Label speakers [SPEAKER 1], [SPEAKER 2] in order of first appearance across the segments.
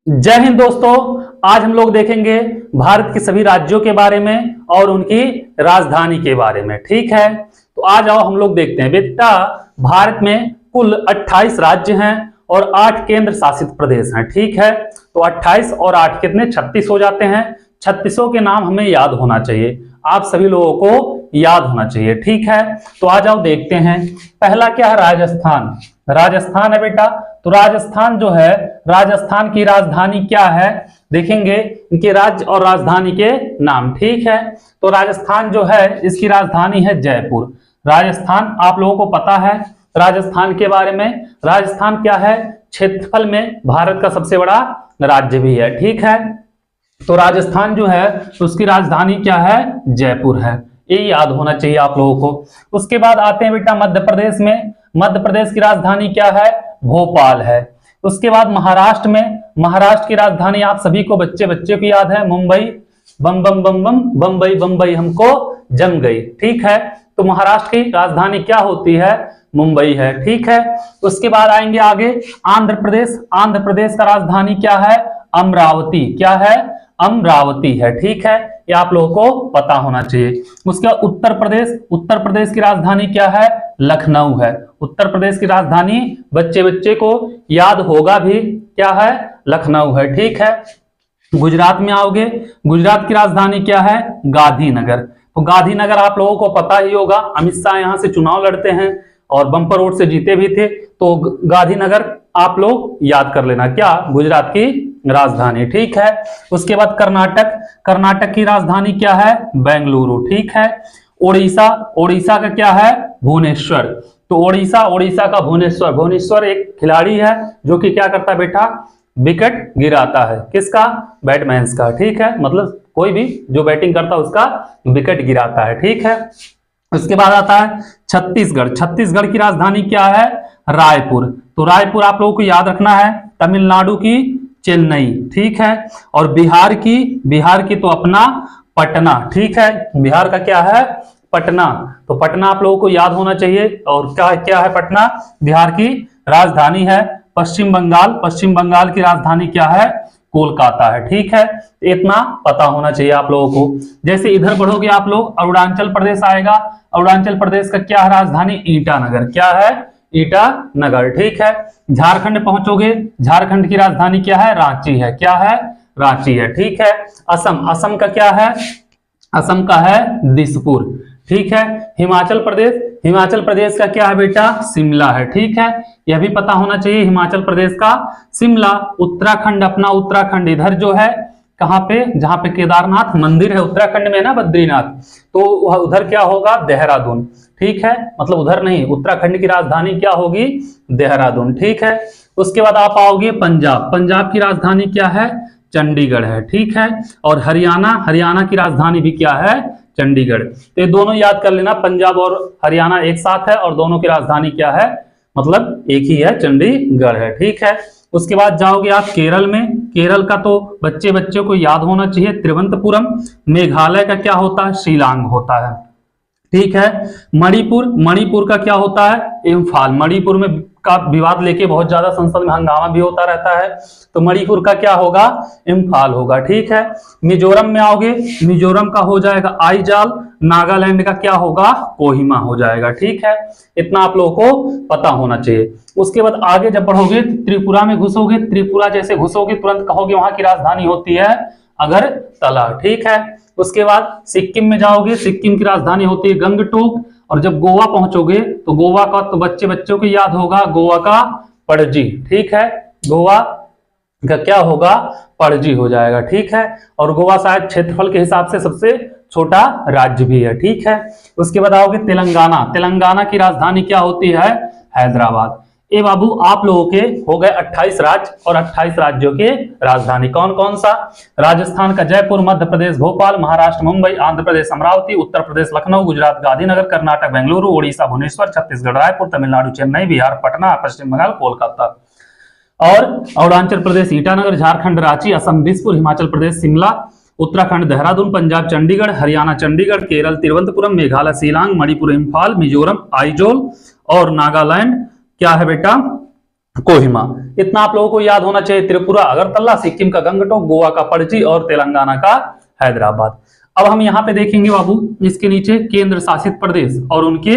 [SPEAKER 1] जय हिंद दोस्तों। आज हम लोग देखेंगे भारत के सभी राज्यों के बारे में और उनकी राजधानी के बारे में। ठीक है, तो आ जाओ हम लोग देखते हैं। बेटा, भारत में कुल 28 राज्य हैं और 8 केंद्र शासित प्रदेश हैं। ठीक है, तो 28 और 8 कितने 36 हो जाते हैं। 36 के नाम हमें याद होना चाहिए, आप सभी लोगों को याद होना चाहिए। ठीक है, तो आ जाओ देखते हैं। पहला क्या है? राजस्थान। राजस्थान है बेटा। तो राजस्थान जो है, राजस्थान की राजधानी क्या है देखेंगे, इनके राज्य और राजधानी के नाम। ठीक है, तो राजस्थान जो है इसकी राजधानी है जयपुर। राजस्थान आप लोगों को पता है राजस्थान के बारे में। राजस्थान क्या है? क्षेत्रफल में भारत का सबसे बड़ा राज्य भी है। ठीक है, तो राजस्थान जो है उसकी राजधानी क्या है? जयपुर है। ये याद होना चाहिए आप लोगों को। उसके बाद आते हैं बेटा मध्य प्रदेश में। मध्य प्रदेश की राजधानी क्या है? भोपाल है। उसके बाद महाराष्ट्र में, महाराष्ट्र की राजधानी आप सभी को बच्चे बच्चे को याद है, मुंबई। बम बम बम बम बम्बई बम्बई हमको जम गई। ठीक है, तो महाराष्ट्र की राजधानी क्या होती है? मुंबई है। ठीक है, उसके बाद आएंगे आगे आंध्र प्रदेश। आंध्र प्रदेश का राजधानी क्या है? अमरावती। क्या है? अमरावती है। ठीक है, ये आप लोगों को पता होना चाहिए। उसके बाद उत्तर प्रदेश। उत्तर प्रदेश की राजधानी क्या है? लखनऊ है। उत्तर प्रदेश की राजधानी बच्चे बच्चे को याद होगा भी, क्या है? लखनऊ है। ठीक है, गुजरात में आओगे, गुजरात की राजधानी क्या है? गांधीनगर। तो गांधीनगर आप लोगों को पता ही होगा, अमित शाह यहां से चुनाव लड़ते हैं और बम्पर वोट से जीते भी थे। तो गांधीनगर आप लोग याद कर लेना, क्या? गुजरात की राजधानी। ठीक है, उसके बाद कर्नाटक। कर्नाटक की राजधानी क्या है? बेंगलुरु। ठीक है, ओडिशा। ओडिशा का क्या है? भुवनेश्वर। तो ओडिशा का भुवनेश्वर। भुवनेश्वर एक खिलाड़ी है जो कि क्या करता है बेटा? विकेट गिराता है। किसका? बैट्समैन का। ठीक है, मतलब कोई भी जो बैटिंग करता है उसका विकेट गिराता है। ठीक है, उसके बाद आता है छत्तीसगढ़। छत्तीसगढ़ की राजधानी क्या है? रायपुर। तो रायपुर आप लोगों को याद रखना है। तमिलनाडु की चेन्नई। ठीक है, और बिहार की तो अपना पटना। ठीक है, बिहार का क्या है? पटना। तो पटना आप लोगों को याद होना चाहिए। और क्या क्या है पटना? बिहार की राजधानी है। पश्चिम बंगाल। पश्चिम बंगाल की राजधानी क्या है? कोलकाता है। ठीक है, इतना पता होना चाहिए आप लोगों को। जैसे इधर बढ़ोगे आप लोग, अरुणाचल प्रदेश आएगा। अरुणाचल प्रदेश का क्या है राजधानी? ईटानगर। क्या है? ईटानगर। ठीक है, झारखंड पहुंचोगे, झारखंड की राजधानी क्या है? रांची है। क्या है? रांची है। ठीक है, असम। असम का क्या है? असम का है दिसपुर। ठीक है, हिमाचल प्रदेश। हिमाचल प्रदेश का क्या है बेटा? शिमला है। ठीक है, यह भी पता होना चाहिए हिमाचल प्रदेश का शिमला। उत्तराखंड, अपना उत्तराखंड इधर जो है, कहां पे? जहां पे केदारनाथ मंदिर है उत्तराखंड में ना, बद्रीनाथ, तो उधर क्या होगा? देहरादून। ठीक है, मतलब उधर नहीं, उत्तराखंड की राजधानी क्या होगी? देहरादून। ठीक है, उसके बाद आप आओगे पंजाब। पंजाब की राजधानी क्या है? चंडीगढ़ है। ठीक है, और हरियाणा। हरियाणा की राजधानी भी क्या है? चंडीगढ़। तो ये दोनों याद कर लेना, पंजाब और हरियाणा एक साथ है और दोनों की राजधानी क्या है? मतलब एक ही है, चंडीगढ़ है। ठीक है, उसके बाद जाओगे आप केरल में। केरल का तो बच्चे बच्चे को याद होना चाहिए, तिरुवनंतपुरम। मेघालय का क्या होता है? शिलांग होता है। ठीक है, मणिपुर। मणिपुर का क्या होता है? इम्फाल। मणिपुर में का विवाद लेके बहुत ज्यादा संसद में हंगामा भी होता रहता है, तो मणिपुर का क्या होगा? इम्फाल होगा। ठीक है, मिजोरम में आओगे, मिजोरम का हो जाएगा आइजॉल। नागालैंड का क्या होगा? कोहिमा हो जाएगा। ठीक है, इतना आप लोगों को पता होना चाहिए। उसके बाद आगे जब बढ़ोगे त्रिपुरा में घुसोगे। त्रिपुरा जैसे घुसोगे तुरंत कहोगे वहां की राजधानी होती है अगरतला। ठीक है, उसके बाद सिक्किम में जाओगे, सिक्किम की राजधानी होती है गंगटोक। और जब गोवा पहुंचोगे तो गोवा का तो बच्चे बच्चों को याद होगा, गोवा का पणजी। ठीक है, गोवा का क्या होगा? पणजी हो जाएगा। ठीक है, और गोवा शायद क्षेत्रफल के हिसाब से सबसे छोटा राज्य भी है। ठीक है, उसके बाद आओगे तेलंगाना। तेलंगाना की राजधानी क्या होती है? हैदराबाद। ए बाबू, आप लोगों के हो गए 28 राज्य और 28 राज्यों के राजधानी कौन कौन सा? राजस्थान का जयपुर, मध्य प्रदेश भोपाल, महाराष्ट्र मुंबई, आंध्र प्रदेश अमरावती, उत्तर प्रदेश लखनऊ, गुजरात गांधीनगर, कर्नाटक बेंगलुरु, ओडिशा भुवनेश्वर, छत्तीसगढ़ रायपुर, तमिलनाडु चेन्नई, बिहार पटना, पश्चिम बंगाल कोलकाता, और अरुणाचल प्रदेश ईटानगर, झारखंड रांची, असम दिसपुर, हिमाचल प्रदेश शिमला, उत्तराखंड देहरादून, पंजाब चंडीगढ़, हरियाणा चंडीगढ़, केरल तिरुवनंतपुरम, मेघालय शिलांग, मणिपुर इम्फाल, मिजोरम आइजोल और नागालैंड क्या है बेटा? कोहिमा। इतना आप लोगों को याद होना चाहिए। त्रिपुरा अगरतला, सिक्किम का गंगटोक, गोवा का पणजी और तेलंगाना का हैदराबाद। अब हम यहाँ पे देखेंगे बाबू, इसके नीचे केंद्र शासित प्रदेश और उनके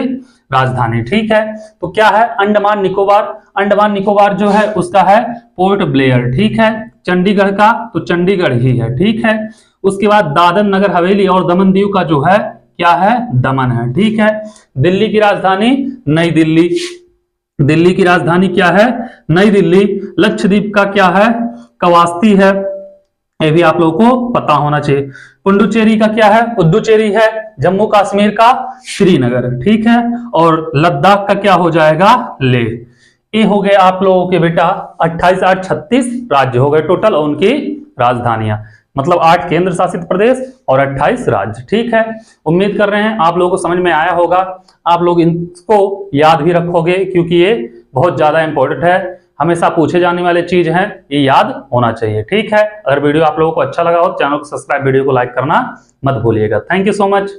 [SPEAKER 1] राजधानी। ठीक है, तो क्या है? अंडमान निकोबार। अंडमान निकोबार जो है उसका है पोर्ट ब्लेयर। ठीक है, चंडीगढ़ का तो चंडीगढ़ ही है। ठीक है, उसके बाद दादर नगर हवेली और दमन दीव का जो है क्या है? दमन है। ठीक है, दिल्ली की राजधानी नई दिल्ली। दिल्ली की राजधानी क्या है? नई दिल्ली। लक्षद्वीप का क्या है? कवास्ती है। ये भी आप लोगों को पता होना चाहिए। पुडुचेरी का क्या है? पुडुचेरी है। जम्मू कश्मीर का श्रीनगर। ठीक है, और लद्दाख का क्या हो जाएगा? लेह। ये हो गए आप लोगों के बेटा 28 8 36 राज्य हो गए टोटल, और उनकी राजधानियां। मतलब 8 केंद्र शासित प्रदेश और 28 राज्य। ठीक है, उम्मीद कर रहे हैं आप लोगों को समझ में आया होगा। आप लोग इनको याद भी रखोगे, क्योंकि ये बहुत ज्यादा इंपॉर्टेंट है, हमेशा पूछे जाने वाले चीज है, ये याद होना चाहिए। ठीक है, अगर वीडियो आप लोगों को अच्छा लगा हो, चैनल को सब्सक्राइब, वीडियो को लाइक करना मत भूलिएगा। Thank you so much.